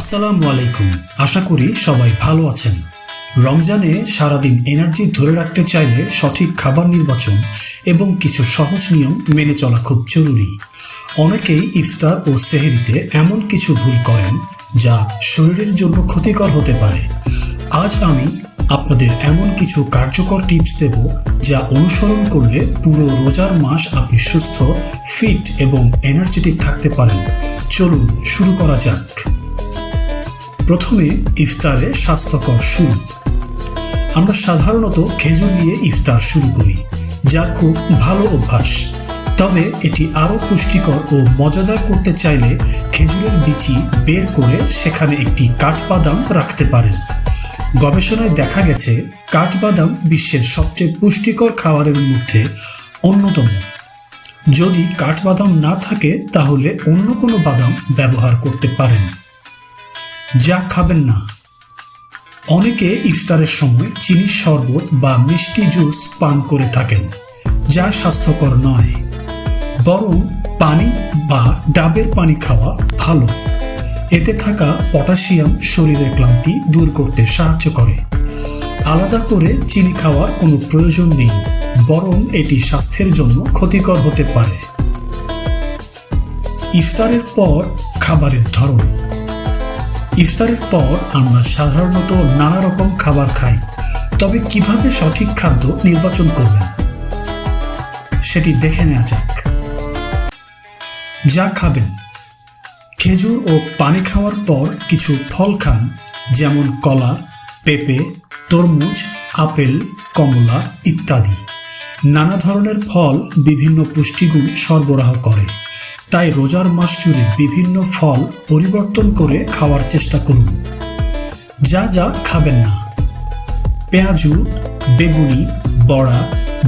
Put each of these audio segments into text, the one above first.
আসসালামু আলাইকুম। আশা করি সবাই ভালো আছেন। রমজানে সারাদিন এনার্জি ধরে রাখতে চাইলে সঠিক খাবার নির্বাচন এবং কিছু সহজ নিয়ম মেনে চলা খুব জরুরি। অনেকেই ইফতার ও সেহরিতে এমন কিছু ভুল করেন যা শরীরের জন্য ক্ষতিকর হতে পারে। আজ আমি আপনাদের এমন কিছু কার্যকর টিপস দেব যা অনুসরণ করলে পুরো রোজার মাস আপনি সুস্থ, ফিট এবং এনার্জেটিক থাকতে পারেন। চলুন শুরু করা যাক। প্রথমে ইফতারে স্বাস্থ্যকর শুরু। আমরা সাধারণত খেজুর দিয়ে ইফতার শুরু করি, যা খুব ভালো অভ্যাস। তবে এটি আরও পুষ্টিকর ও মজাদার করতে চাইলে খেজুরের বিচি বের করে সেখানে একটি কাঠবাদাম রাখতে পারেন। গবেষণায় দেখা গেছে কাঠবাদাম বিশ্বের সবচেয়ে পুষ্টিকর খাবারের মধ্যে অন্যতম। যদি কাঠবাদাম না থাকে তাহলে অন্য কোনো বাদাম ব্যবহার করতে পারেন। যা খাবেন না। অনেকে ইফতারের সময় চিনির শরবত বা মিষ্টি জুস পান করে থাকেন, যা স্বাস্থ্যকর নয়। বরং পানি বা ডাবের পানি খাওয়া ভালো। এতে থাকা পটাশিয়াম শরীরের ক্লান্তি দূর করতে সাহায্য করে। আলাদা করে চিনি খাওয়ার কোনো প্রয়োজন নেই, বরং এটি স্বাস্থ্যের জন্য ক্ষতিকর হতে পারে। ইফতারের পর খাবারের ধরন। ইফতারের পর আমরা সাধারণত নানা রকম খাবার খাই, তবে কিভাবে সঠিক খাদ্য নির্বাচন করবেন সেটি দেখে নেওয়া যাক। যা খাবেন। খেজুর ও পানি খাওয়ার পর কিছু ফল খান, যেমন কলা, পেঁপে, তরমুজ, আপেল, কমলা ইত্যাদি। নানা ধরনের ফল বিভিন্ন পুষ্টিগুণ সরবরাহ করে, তাই রোজার মাস জুড়ে বিভিন্ন ফল পরিবর্তন করে খাওয়ার চেষ্টা করুন। যা যা খাবেন না। পেঁয়াজু, বেগুনি, বড়া,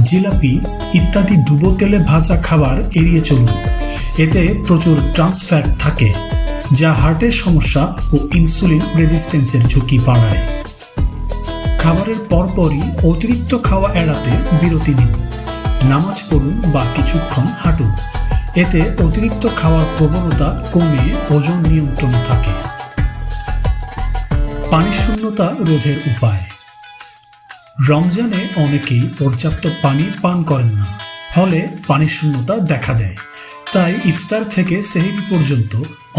জিলাপি ইত্যাদি ডুবো তেলে ভাজা খাবার এড়িয়ে চলুন। এতে প্রচুর ট্রান্স ফ্যাট থাকে, যা হার্টের সমস্যা ও ইনসুলিন রেজিস্ট্যান্সের ঝুঁকি বাড়ায়। খাবারের পরপরই অতিরিক্ত খাওয়া এড়াতে বিরতি নিন। নামাজ পড়ুন বা কিছুক্ষণ হাঁটুন। এতে অতিরিক্ত খাওয়ার প্রবণতা কমে ওজন নিয়ন্ত্রণে থাকে। পানি শূন্যতা রোধের উপায়। রমজানে অনেকেই পর্যাপ্ত পানি পান করেন না, ফলে পানি শূন্যতা দেখা দেয়। তাই ইফতার থেকে সেহরি পর্যন্ত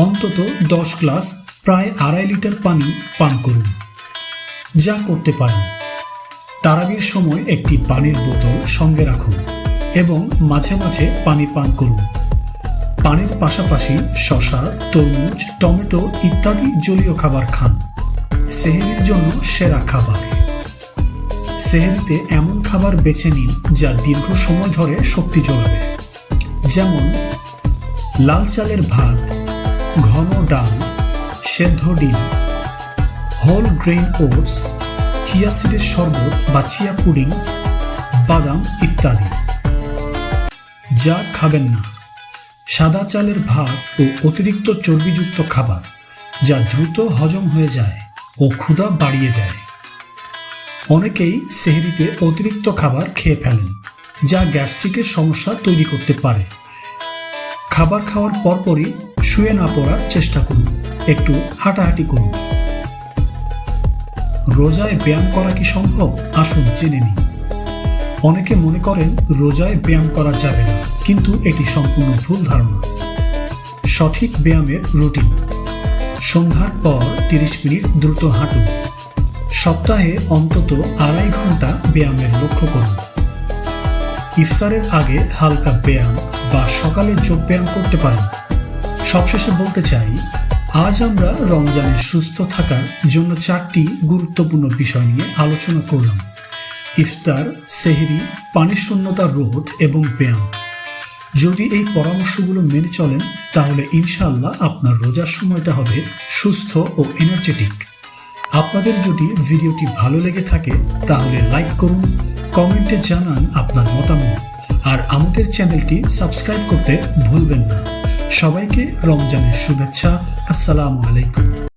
অন্তত 10 গ্লাস প্রায় 2.5 লিটার পানি পান করুন। যা করতে পারেন। তারাবির সময় একটি পানির বোতল সঙ্গে রাখুন এবং মাঝে মাঝে পানি পান করুন। পানির পাশাপাশি শসা, তরমুজ, টমেটো ইত্যাদি জলীয় খাবার খান। সেহরির জন্য সেরা খাবার। সেহরিতে এমন খাবার বেছে নিন যা দীর্ঘ সময় ধরে শক্তি যোগাবে, যেমন লাল চালের ভাত, ঘন ডাল, সেদ্ধ ডিম, হোল গ্রেইন ওটস, চিয়া সিডের শরবত বা চিয়া পুডিং, বাদাম ইত্যাদি। যা খাবেন না। সাদা চালের ভাত ও অতিরিক্ত চর্বিযুক্ত খাবার, যা দ্রুত হজম হয়ে যায় ও ক্ষুধা বাড়িয়ে দেয়। অনেকেই সেহরিতে অতিরিক্ত খাবার খেয়ে ফেলেন, যা গ্যাস্ট্রিকের সমস্যা তৈরি করতে পারে। খাবার খাওয়ার পরপরই শুয়ে না পড়ার চেষ্টা করুন, একটু হাঁটাহাঁটি করুন। রোজায় ব্যায়াম করা কি সম্ভব? আসুন জেনে নিই। অনেকে মনে করেন রোজায় ব্যায়াম করা যাবে না, কিন্তু এটি সম্পূর্ণ ভুল ধারণা। সঠিক ব্যায়ামের রুটিন। সন্ধ্যার পর 30 মিনিট দ্রুত হাঁটুন। সপ্তাহে অন্তত 2.5 ঘন্টা ব্যায়ামের লক্ষ্য করুন। ইফতারের আগে হালকা ব্যায়াম বা সকালে যোগ ব্যায়াম করতে পারেন। সবশেষে বলতে চাই, আজ আমরা রমজানে সুস্থ থাকার জন্য 4টি গুরুত্বপূর্ণ বিষয় নিয়ে আলোচনা করলাম: ইফতার, সেহরি, পানি শূন্যতা রোধ এবং ব্যায়াম। যদি এই পরামর্শগুলো মেনে চলেন তাহলে ইনশাআল্লাহ আপনার রোজার সময়টা হবে সুস্থ ও এনার্জেটিক। আপনাদের যদি ভিডিওটি ভালো লেগে থাকে তাহলে লাইক করুন, কমেন্টে জানান আপনার মতামত, আর আমাদের চ্যানেলটি সাবস্ক্রাইব করতে ভুলবেন না। সবাইকে রমজানের শুভেচ্ছা। আসসালামু আলাইকুম।